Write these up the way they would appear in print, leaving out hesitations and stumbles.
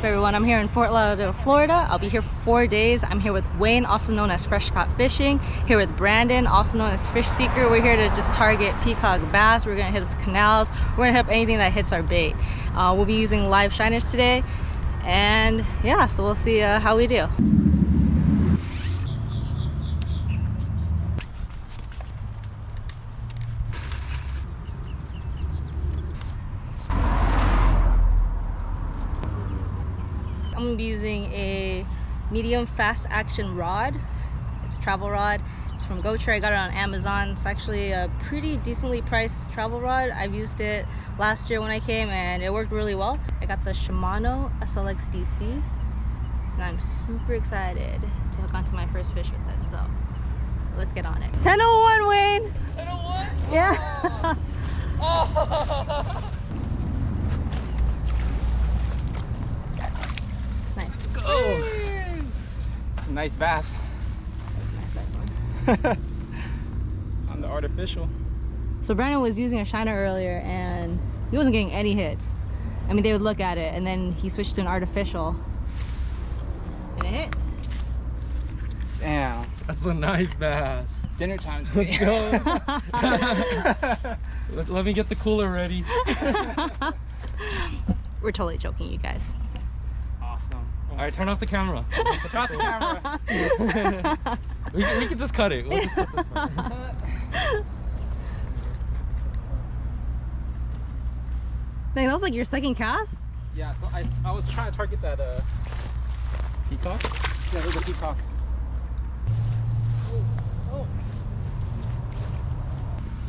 up, everyone? I'm here in Fort Lauderdale, Florida. I'll be here for 4 days. I'm here with Wayne, also known as Fresh Caught Fishing. Here with Brandon, also known as Fish Seeker. We're here to just target peacock bass. We're gonna hit up the canals. We're gonna hit up anything that hits our bait. We'll be using live shiners today. And yeah, so we'll see how we do. I'm gonna be using a medium fast action rod. It's a travel rod. It's from GoTrade. I got it on Amazon. It's actually a pretty decently priced travel rod. I've used it last year when I came and it worked really well. I got the Shimano SLX DC and I'm super excited to hook onto my first fish with this. So let's get on it. 10:01, Wayne. 10:01? Yeah. Oh. Nice. Oh, it's a nice bass. That's a nice size one. On the artificial. So Brandon was using a shiner earlier and he wasn't getting any hits. I mean, they would look at it and then he switched to an artificial and it hit. Damn, that's a nice bass. Dinner time. Let's go. let me get the cooler ready. We're totally joking, you guys. Awesome. All right, turn off the camera. Turn off the camera. we can just cut it. We'll just cut this one. Dang, that was like your second cast? Yeah, so I was trying to target that Peacock? yeah, there's a peacock. Oh.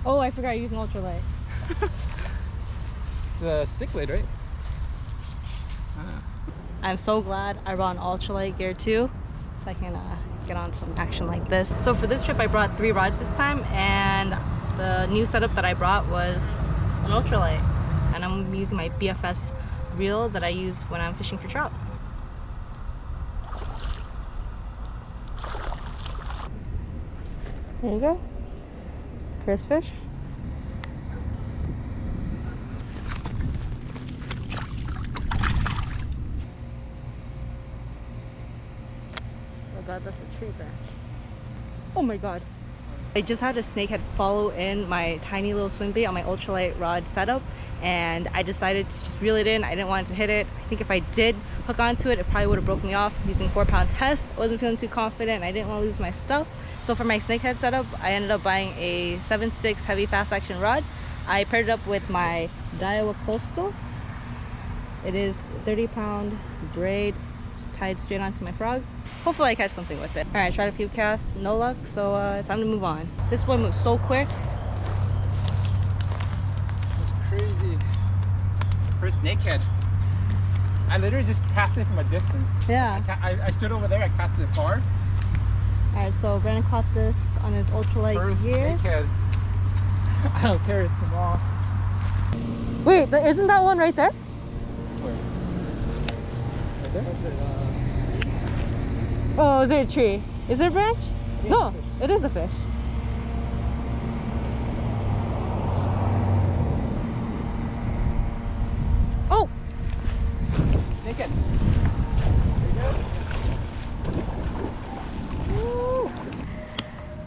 Oh, I forgot you're using ultralight. The cichlid, right? I'm so glad I brought an ultralight gear too, so I can get on some action like this. So for this trip, I brought 3 rods this time, and the new setup that I brought was an ultralight. And I'm gonna be using my BFS reel that I use when I'm fishing for trout. There you go. First fish. Oh god, that's a tree branch. Oh my god. I just had a snakehead follow in my tiny little swim bait on my ultralight rod setup, and I decided to just reel it in. I didn't want it to hit it. I think if I did hook onto it, it probably would have broken me off. Using 4-pound test, I wasn't feeling too confident and I didn't want to lose my stuff. So for my snakehead setup, I ended up buying a 7/6 heavy fast action rod. I paired it up with my Daiwa Coastal. It is 30-pound braid tied straight onto my frog. Hopefully I catch something with it. All right, I tried a few casts, no luck, so it's time to move on. This one moves so quick. That's crazy. First snakehead. I literally just cast it from a distance. Yeah. I stood over there, I cast it far. All right, so Brandon caught this on his ultralight First gear. snakehead. I don't care, it's small. Wait, isn't that one right there? Where? Right there? Oh, is it a tree? Is it a branch? Yeah, No, it is a fish. Oh! Snakehead. Woo.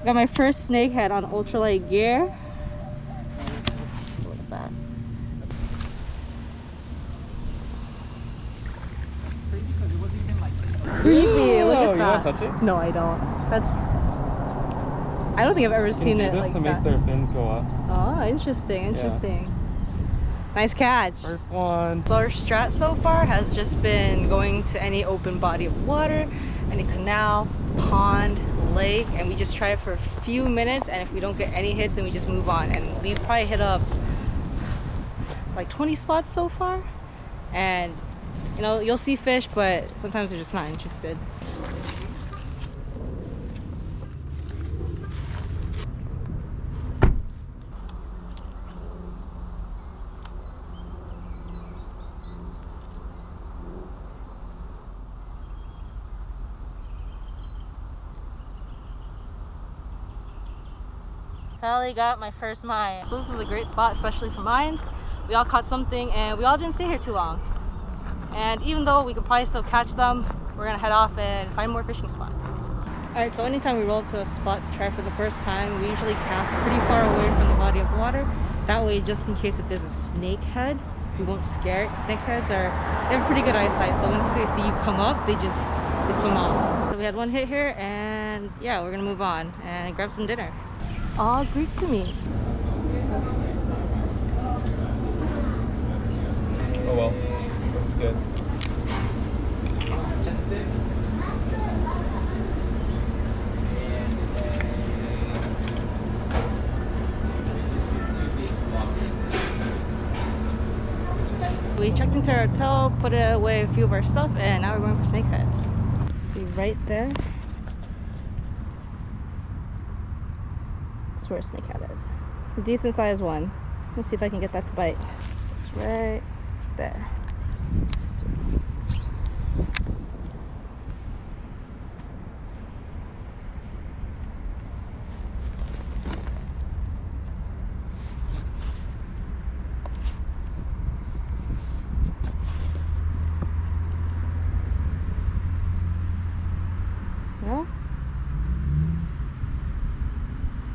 Got my first snakehead on ultralight gear. Look at that. Creepy, look at You that. want to touch it? No, I don't. I don't think I've ever seen it This like to that. make their fins go up. Oh, interesting. Nice catch. First one. So our strat so far has just been going to any open body of water, any canal, pond, lake, and we just try it for a few minutes, and if we don't get any hits, then we just move on. And we've probably hit up like 20 spots so far, and you know, you'll see fish, but sometimes they're just not interested. Finally got my first mine. So this was a great spot, especially for mines. We all caught something and we all didn't stay here too long. And even though we could probably still catch them, we're gonna head off and find more fishing spots. Alright, so anytime we roll up to a spot to try for the first time, we usually cast pretty far away from the body of water. That way, just in case if there's a snakehead, we won't scare it. Snakeheads they have pretty good eyesight, so once they see you come up, they swim off. So we had one hit here, and yeah, we're gonna move on and grab some dinner. It's all Greek to me. Oh well, looks good. We checked into our hotel, put away a few of our stuff, and now we're going for snakeheads. See right there? That's where a snakehead is. It's a decent sized one. Let's see if I can get that to bite. It's right there. No?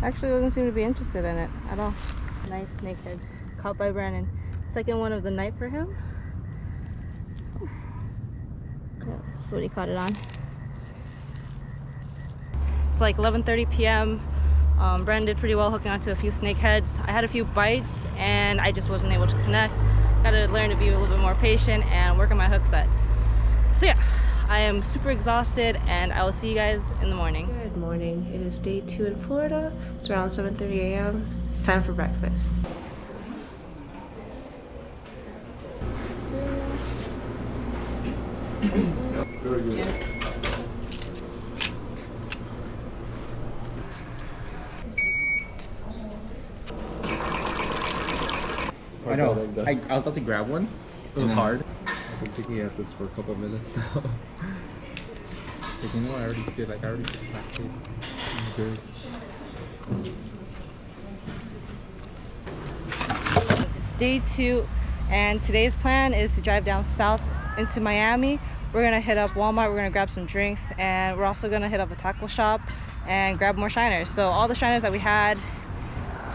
Actually doesn't seem to be interested in it at all. Nice snakehead. Caught by Brandon. Second one of the night for him. Yeah, that's what he caught it on. It's like 11:30 p.m. Brandon did pretty well hooking onto a few snakeheads. I had a few bites and I just wasn't able to connect. Gotta learn to be a little bit more patient and work on my hook set. So yeah, I am super exhausted and I will see you guys in the morning. Good morning. It is day 2 in Florida. It's around 7:30 a.m. It's time for breakfast. Very good. Yeah. I know. I was about to grab one. It was hard. I've been thinking at this for a couple of minutes now. Like, you know, I already did practice. Good. It's day 2 and today's plan is to drive down south into Miami. We're gonna hit up Walmart, we're gonna grab some drinks, and we're also gonna hit up a tackle shop and grab more shiners. So all the shiners that we had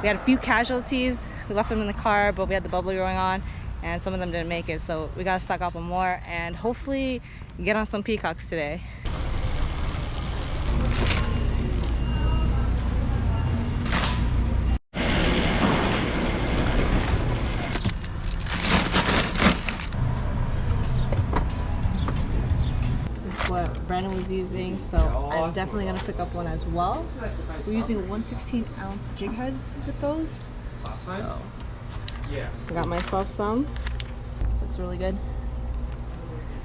a few casualties. We left them in the car, but we had the bubbler going on and some of them didn't make it. So we gotta stock up on more and hopefully get on some peacocks today. What Brandon was using, so I'm definitely gonna pick up one as well. We're using 1/16-ounce jig heads with those. So I got myself some. This looks really good.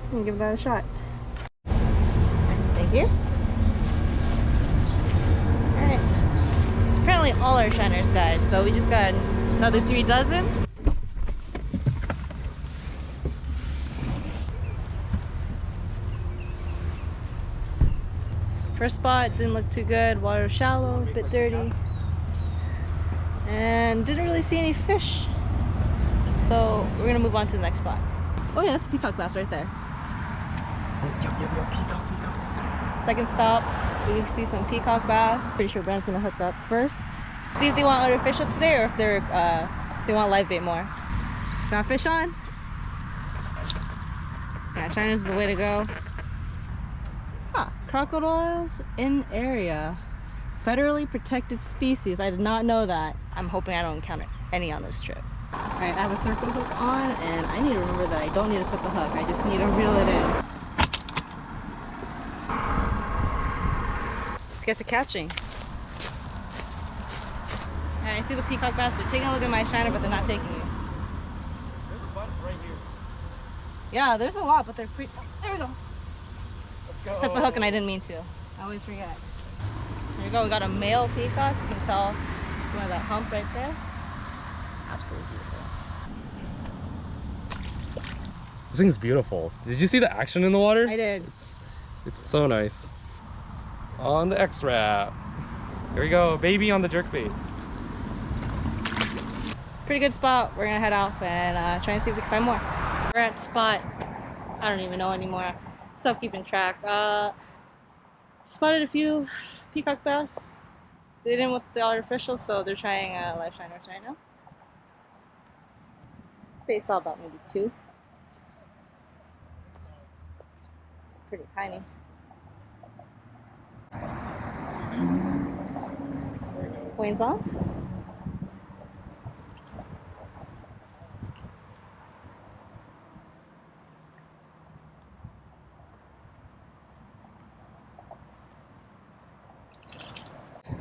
I'm gonna give that a shot. Thank you. Alright. So apparently all our shiners died, so we just got another 3 dozen. First spot didn't look too good. Water was shallow, a bit dirty, and didn't really see any fish. So we're gonna move on to the next spot. Oh yeah, that's a peacock bass right there. Peacock. Second stop, we see some peacock bass. Pretty sure Brandon's gonna hook up first. See if they want other fish up today or if they want live bait more. Got fish on? Yeah, shiners is the way to go. Huh, crocodiles in area. Federally protected species. I did not know that. I'm hoping I don't encounter any on this trip. Alright, I have a circle hook on and I need to remember that I don't need to set the hook. I just need to reel it in. Let's get to catching. Alright, I see the peacock bass. They're taking a look at my shiner, but they're not taking it. There's a bunch right here. Yeah, there's a lot, but they're pretty... There we go. Let's go. Set the hook and I didn't mean to. I always forget. There you go, we got a male peacock. You can tell it's one of that hump right there. It's absolutely beautiful. This thing's beautiful. Did you see the action in the water? I did. It's so nice. On the X-Wrap. Here we go, baby on the jerkbait. Pretty good spot. We're gonna head off and try and see if we can find more. We're at spot I don't even know anymore. Stop keeping track. Spotted a few peacock bass. They didn't with the artificial, so they're trying live shiners right now. They saw about maybe 2. Pretty tiny. Wayne's on?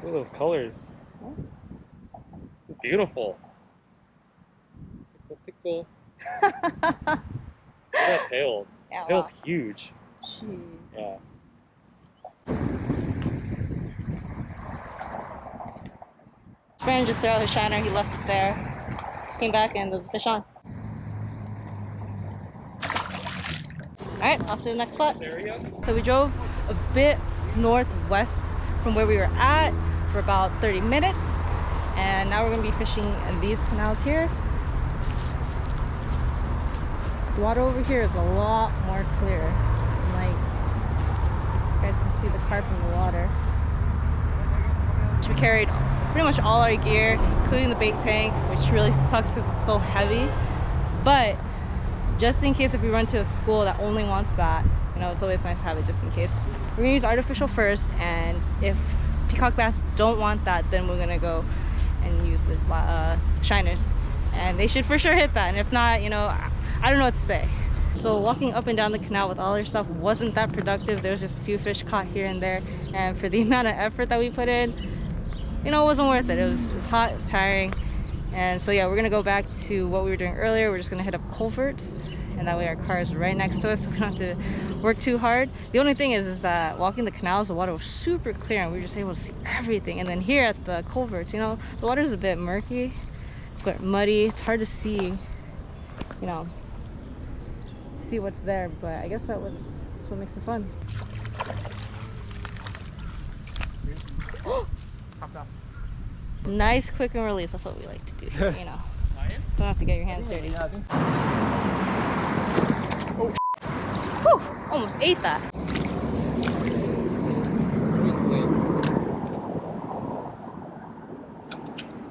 Look at those colors. It's beautiful. Tickle, tickle. Look at that tail. Yeah, Tail's wow. huge. Jeez. Yeah. Brandon just threw out his shiner, he left it there. Came back and there's a fish on. Alright, off to the next spot. So we drove a bit northwest from where we were at for about 30 minutes. And now we're going to be fishing in these canals here. The water over here is a lot more clear. Like, you guys can see the carp in the water. We carried pretty much all our gear, including the bait tank, which really sucks because it's so heavy. But just in case if we run to a school that only wants that, you know, it's always nice to have it just in case. We're gonna use artificial first, and if peacock bass don't want that, then we're gonna go and use the shiners. And they should for sure hit that, and if not, you know, I don't know what to say. So walking up and down the canal with all our stuff wasn't that productive. There was just a few fish caught here and there, and for the amount of effort that we put in, you know, it wasn't worth it. It was hot, it was tiring. And so yeah, we're gonna go back to what we were doing earlier. We're just gonna hit up culverts, and that way our car is right next to us, so we don't have to work too hard. The only thing is that walking the canals, the water was super clear and we were just able to see everything. And then here at the culverts, you know, the water is a bit murky, it's a bit muddy, it's hard to see, you know, see what's there, but I guess that's what makes it fun. Nice, quick, and release. That's what we like to do here, you know. Don't have to get your hands dirty. Oh. Whew, almost ate that.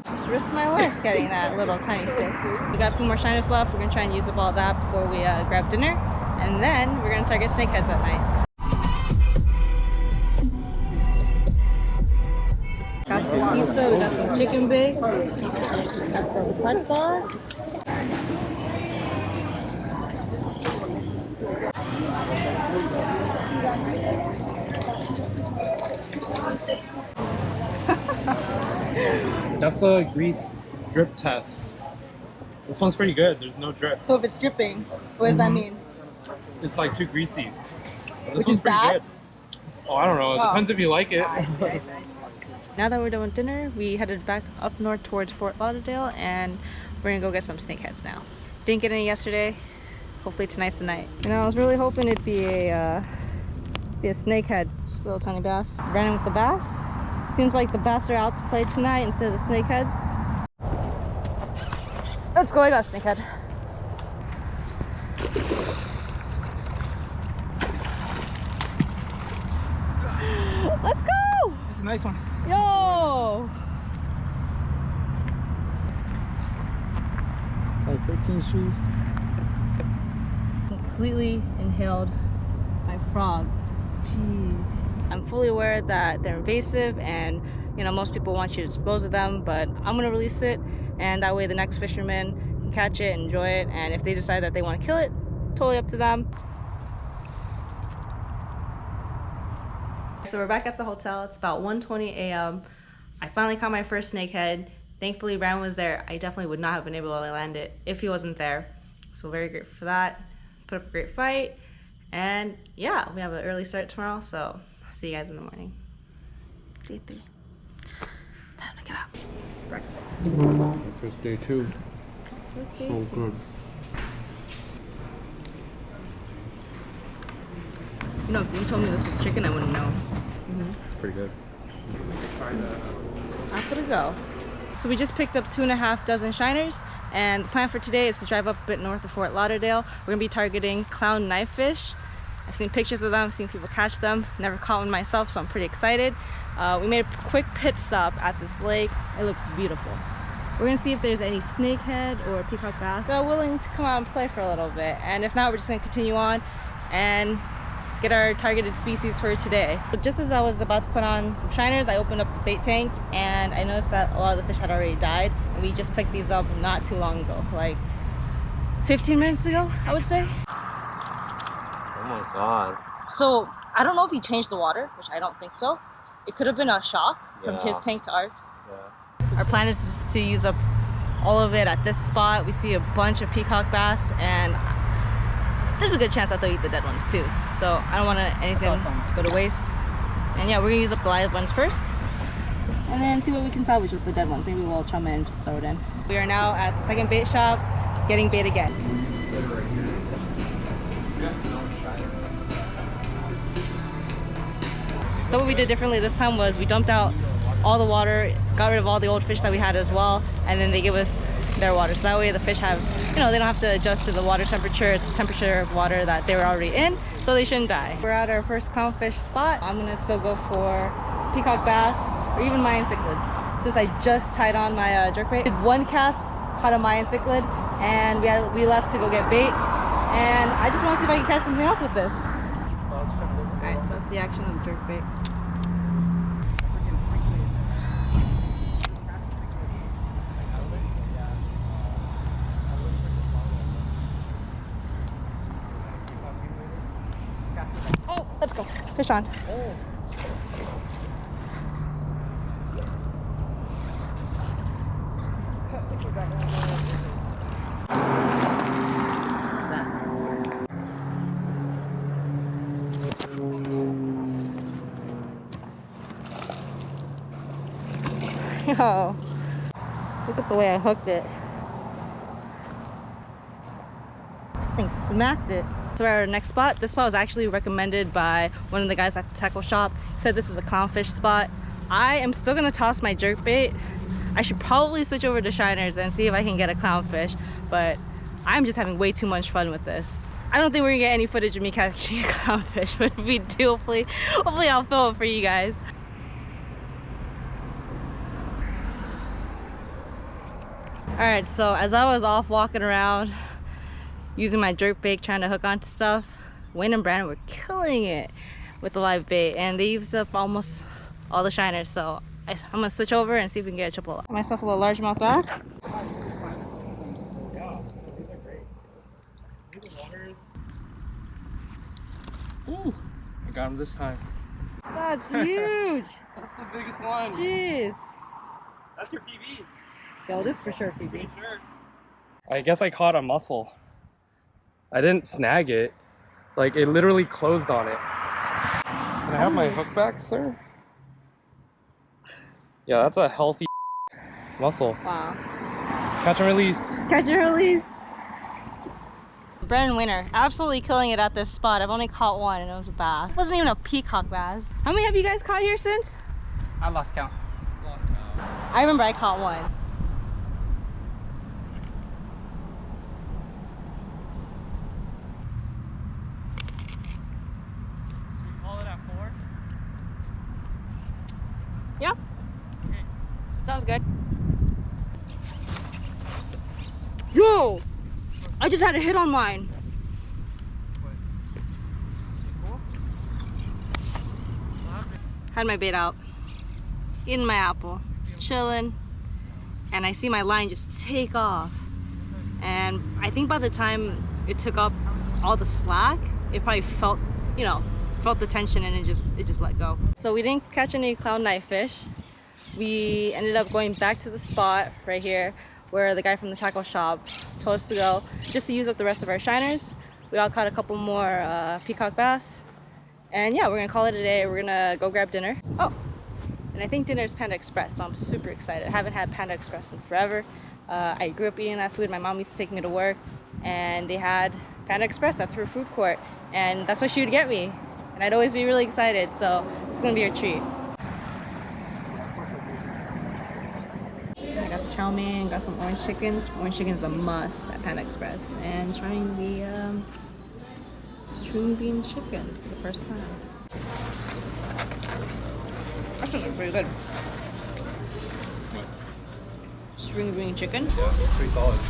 Just risked my life getting that little tiny fish. We got a few more shiners left. We're gonna try and use up all that before we grab dinner, and then we're gonna target snakeheads at night. Got some pizza, we got some chicken bake, got some hot dogs. That's the grease drip test. This one's pretty good. There's no drip. So if it's dripping, what does that mean? It's like too greasy. This Which one's is bad? good. Oh, I don't know. It depends if you like it. Now that we're done with dinner, we headed back up north towards Fort Lauderdale, and we're gonna go get some snakeheads now. Didn't get any yesterday. Hopefully tonight's the night. You know, I was really hoping it'd be a snakehead. Just a little tiny bass. Running with the bass. Seems like the bass are out to play tonight instead of the snakeheads. Let's go, I got a snakehead. Let's go! It's a nice one. Yo! Size 13 shoes. Completely inhaled my frog. Jeez. I'm fully aware that they're invasive, and you know, most people want you to dispose of them, but I'm gonna release it, and that way the next fisherman can catch it, enjoy it, and if they decide that they want to kill it, totally up to them. So we're back at the hotel. It's about 1:20 a.m. I finally caught my first snakehead. Thankfully, Ryan was there. I definitely would not have been able to land it if he wasn't there. So very grateful for that. Put up a great fight. And yeah, we have an early start tomorrow, so I'll see you guys in the morning. Day 3. Time to get up. Breakfast. Breakfast day 2. So good. You know, if you told me this was chicken, I wouldn't know. Pretty good. I'll put it go. So we just picked up 2.5 dozen shiners. And the plan for today is to drive up a bit north of Fort Lauderdale. We're gonna be targeting clown knifefish. I've seen pictures of them, I've seen people catch them, never caught one myself, so I'm pretty excited. We made a quick pit stop at this lake. It looks beautiful. We're gonna see if there's any snakehead or peacock bass that are willing to come out and play for a little bit. And if not, we're just gonna continue on and get our targeted species for today. But just as I was about to put on some shiners, I opened up the bait tank and I noticed that a lot of the fish had already died. And we just picked these up not too long ago, like 15 minutes ago, I would say. Oh my god. So I don't know if he changed the water, which I don't think so. It could have been a shock from his tank to ours. Yeah. Our plan is just to use up all of it at this spot. We see a bunch of peacock bass and there's a good chance that they'll eat the dead ones too. So I don't want anything to go to waste. And yeah, we're gonna use up the live ones first and then see what we can salvage with the dead ones. Maybe we'll chum it and just throw it in. We are now at the second bait shop, getting bait again. So what we did differently this time was we dumped out all the water, got rid of all the old fish that we had as well, and then they give us their water. So that way the fish have, they don't have to adjust to the water temperature. It's the temperature of water that they were already in, so they shouldn't die. We're at our first clownfish spot. I'm gonna still go for peacock bass or even mayan cichlids. Since I just tied on my jerkbait, did one cast, caught a mayan cichlid, and we left to go get bait. And I just want to see if I can catch something else with this. Alright, so that's the action of the jerkbait. Oh, let's go. Fish on. Yo, look at the way I hooked it. I think smacked it. So our next spot, this spot was actually recommended by one of the guys at the tackle shop. He said this is a clownfish spot. I am still gonna toss my jerkbait. I should probably switch over to shiners and see if I can get a clownfish, but I'm just having way too much fun with this. I don't think we're gonna get any footage of me catching a clownfish, but if we do, hopefully I'll film it for you guys. Alright, so as I was off walking around using my jerkbait trying to hook onto stuff, Wayne and Brandon were killing it with the live bait and they used up almost all the shiners, so I'm gonna switch over and see if we can get a triple. Got myself a little largemouth bass. Ooh, I got him this time. that's huge. That's the biggest one. Jeez. That's your PB. Yo, this is for sure, PB. Sure. I guess I caught a mussel. I didn't snag it. Like, it literally closed on it. Can I have my hook back, sir? Yeah, that's a healthy mussel. Wow. Catch and release. Catch and release. Brandon Winter, absolutely killing it at this spot. I've only caught one and it was a bass. It wasn't even a peacock bass. How many have you guys caught here since? I lost count. I remember I caught one. Yeah. Okay. Sounds good. Yo! I just had a hit on mine. Had my bait out. Eating my apple. Chilling. And I see my line just take off. And I think by the time it took up all the slack, it probably felt, felt the tension and it just let go. So we didn't catch any clown knife fish. We ended up going back to the spot right here where the guy from the tackle shop told us to go just to use up the rest of our shiners. We all caught a couple more peacock bass. And yeah, we're gonna call it a day. We're gonna go grab dinner. Oh, and I think dinner is Panda Express, so I'm super excited. I haven't had Panda Express in forever. I grew up eating that food. My mom used to take me to work and they had Panda Express at Through Food Court. And that's what she would get me. And I'd always be really excited, so it's gonna be a treat. I got the chow mein, got some orange chicken. Orange chicken is a must at Panda Express. And trying the string bean chicken for the first time. Actually, it's pretty good. String bean chicken. Yeah, pretty solid.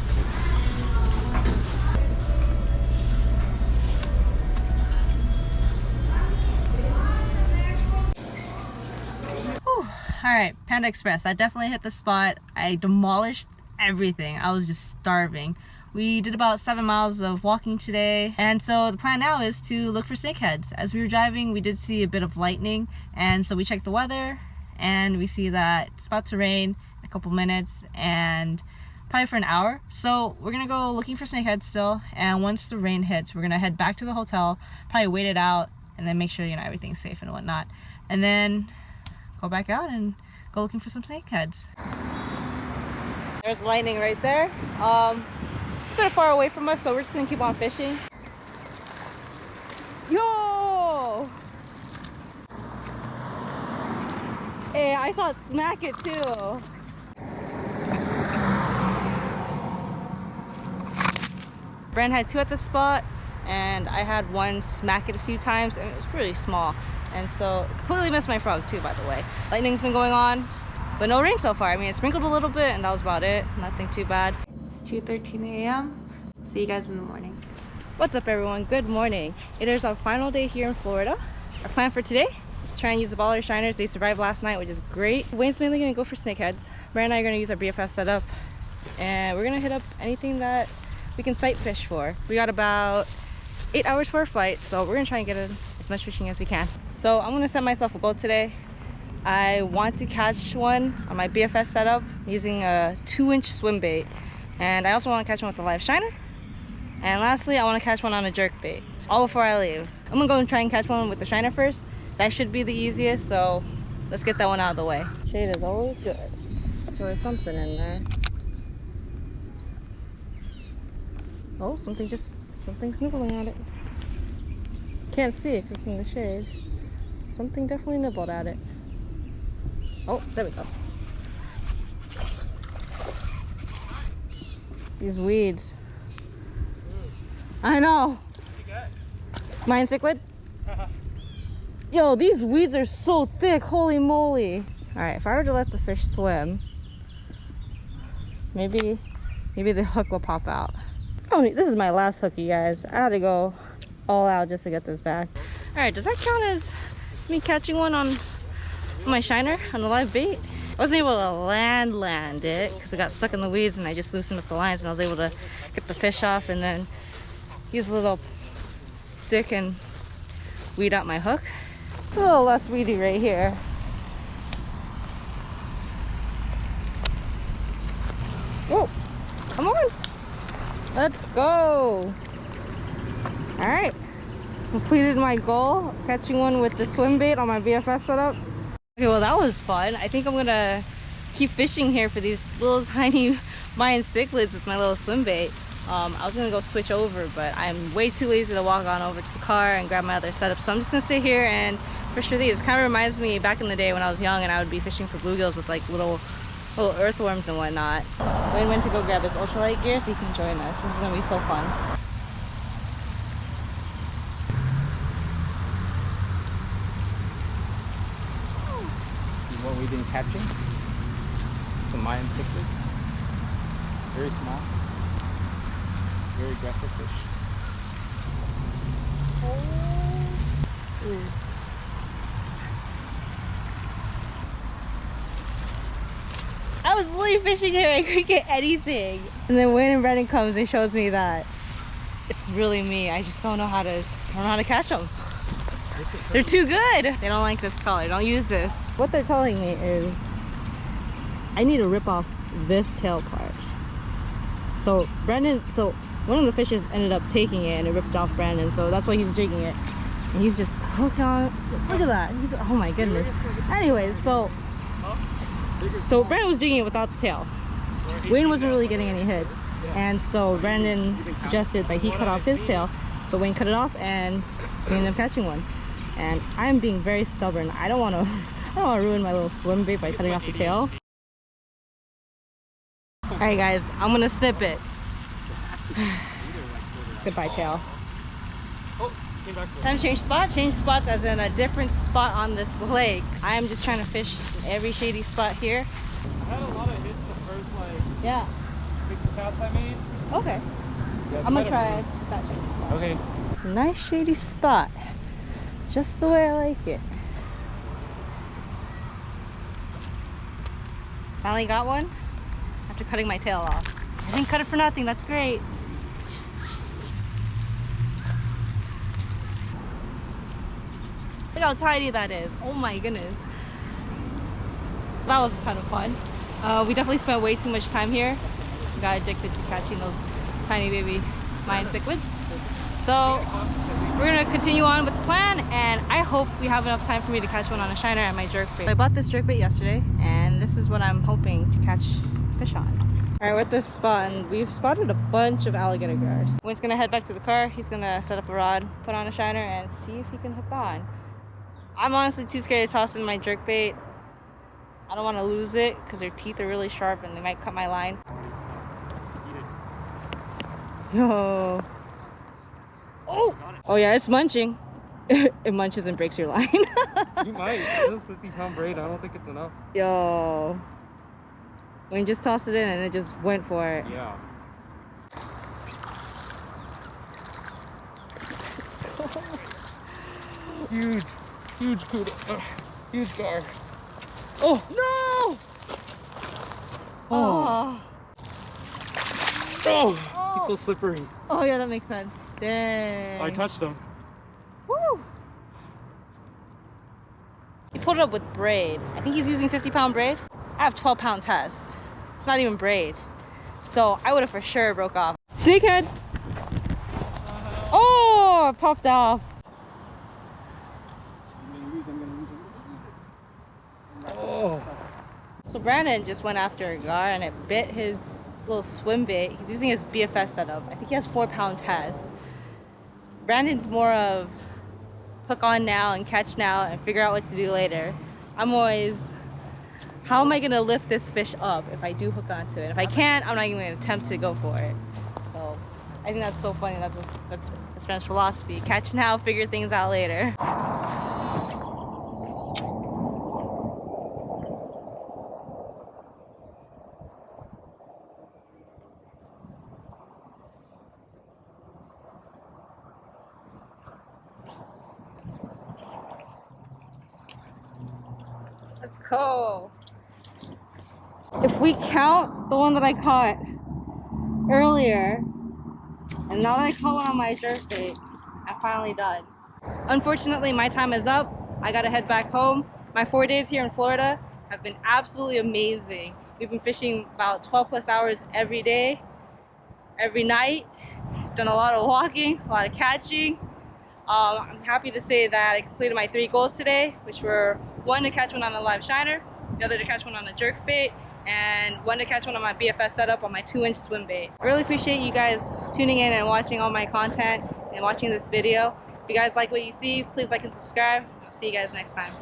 Alright, Panda Express. That definitely hit the spot. I demolished everything. I was just starving. We did about 7 miles of walking today, and so the plan now is to look for snakeheads. As we were driving, we did see a bit of lightning, and so we checked the weather, and we see that it's about to rain in a couple minutes, and probably for an hour. So we're gonna go looking for snakeheads still, and once the rain hits, we're gonna head back to the hotel, probably wait it out, and then make sure, you know, everything's safe and whatnot. And then go back out and go looking for some snakeheads. There's lightning right there. It's a bit far away from us, so we're just gonna keep on fishing. Yo! Hey, I saw it smack it too. Brand had 2 at the spot, and I had 1 smack it a few times, and it was pretty small. And so it completely missed my frog too, by the way. Lightning's been going on, but no rain so far. I mean, it sprinkled a little bit, and that was about it. Nothing too bad. It's 2:13 a.m. See you guys in the morning. What's up, everyone? Good morning. It is our final day here in Florida. Our plan for today is to try and use up all our shiners. They survived last night, which is great. Wayne's mainly gonna go for snakeheads. Brand and I are gonna use our BFS setup, and we're gonna hit up anything that we can sight fish for. We got about 8 hours for our flight, so we're gonna try and get as much fishing as we can. So I'm gonna set myself a goal today. I want to catch one on my BFS setup using a 2-inch swim bait, and I also want to catch one with a live shiner. And lastly, I want to catch one on a jerk bait, all before I leave. I'm gonna go and try and catch one with the shiner first. That should be the easiest, so let's get that one out of the way. Shade is always good. So there's something in there. Oh, something's nibbling at it. Can't see it because it's in the shade. Something definitely nibbled at it. Oh, there we go. These weeds. I know. Mayan cichlid? Yo, these weeds are so thick. Holy moly. Alright, if I were to let the fish swim, maybe the hook will pop out. Oh, this is my last hook, you guys. I had to go all out just to get this back. Alright, does that count as me catching one on my shiner on the live bait? I wasn't able to land it because it got stuck in the weeds, and I just loosened up the lines and I was able to get the fish off and then use a little stick and weed out my hook. It's a little less weedy right here. Whoa, come on. Let's go. All right. Completed my goal, catching one with the swim bait on my BFS setup. Okay, well that was fun. I think I'm gonna keep fishing here for these little tiny Mayan cichlids with my little swim bait. I was gonna go switch over, but I'm way too lazy to walk on over to the car and grab my other setup. So I'm just gonna stay here and fish for these. It kind of reminds me back in the day when I was young and I would be fishing for bluegills with like little earthworms and whatnot. Wayne went to go grab his ultralight gear so he can join us. This is gonna be so fun. What we've been catching, some Mayan cichlids, very small, very aggressive fish. Ooh. I was literally fishing here, I couldn't get anything. And then Wayne and Brendan comes and shows me that it's really me. I just don't know how to catch them. They're too good. They don't like this color. Don't use this. What they're telling me is I need to rip off this tail part. So one of the fishes ended up taking it and it ripped off Brandon. So that's why he's jigging it. And he's just hooking on. Look at that. Oh my goodness. Anyways, so Brandon was jigging it without the tail. Wayne wasn't really getting any hits. And so Brandon suggested that he cut off his tail. So Wayne cut it off and we ended up catching one. And I'm being very stubborn. I don't want to ruin my little swim bait by cutting off the tail. Alright guys, I'm gonna snip it. Goodbye tail. Oh, came back for Time to change spot. Change spots as in a different spot on this lake. I am just trying to fish every shady spot here. I had a lot of hits the first like Yeah. 6 casts I made. Okay. Yeah, I'm gonna try that shady spot. Okay. Nice shady spot. Just the way I like it. Finally got one after cutting my tail off. I didn't cut it for nothing. That's great. Look how tiny that is. Oh my goodness. That was a ton of fun. We definitely spent way too much time here. Got addicted to catching those tiny baby mayan cichlids. So we're gonna continue on with the plan, and I hope we have enough time for me to catch one on a shiner at my jerkbait. I bought this jerkbait yesterday, and this is what I'm hoping to catch fish on. All right, we're at this spot, and we've spotted a bunch of alligator gars. Wayne's gonna head back to the car. He's gonna set up a rod, put on a shiner, and see if he can hook on. I'm honestly too scared to toss in my jerkbait. I don't want to lose it because their teeth are really sharp and they might cut my line. Yo. Oh! Oh yeah, it's munching. It munches and breaks your line. You might. This 50-pound braid, I don't think it's enough. Yo. Wayne just tossed it in and it just went for it. Yeah. Let's go. Huge. Huge kudo. Huge gar. Oh no! Oh. Oh! He's so slippery. Oh yeah, that makes sense. Dang. I touched him. Woo! He pulled it up with braid. I think he's using 50-pound braid. I have 12-pound test. It's not even braid. So I would have for sure broke off. Snakehead! Oh, it popped off. Oh. So Brandon just went after a gar and it bit his little swim bait. He's using his BFS setup. I think he has 4-pound test. Brandon's more of hook on now and catch now and figure out what to do later. I'm always, how am I gonna lift this fish up if I do hook onto it? If I can't, I'm not even gonna attempt to go for it. So I think that's so funny. That's Brandon's philosophy. Catch now, figure things out later. Let's go. If we count the one that I caught earlier, and now that I caught one on my jerkbait, I'm finally done. Unfortunately, my time is up. I gotta head back home. My 4 days here in Florida have been absolutely amazing. We've been fishing about 12+ hours every day, every night. Done a lot of walking, a lot of catching. I'm happy to say that I completed my 3 goals today, which were 1 to catch one on a live shiner, the other to catch one on a jerkbait, and 1 to catch one on my BFS setup on my 2-inch swim bait. I really appreciate you guys tuning in and watching all my content and watching this video. If you guys like what you see, please like and subscribe. I'll see you guys next time.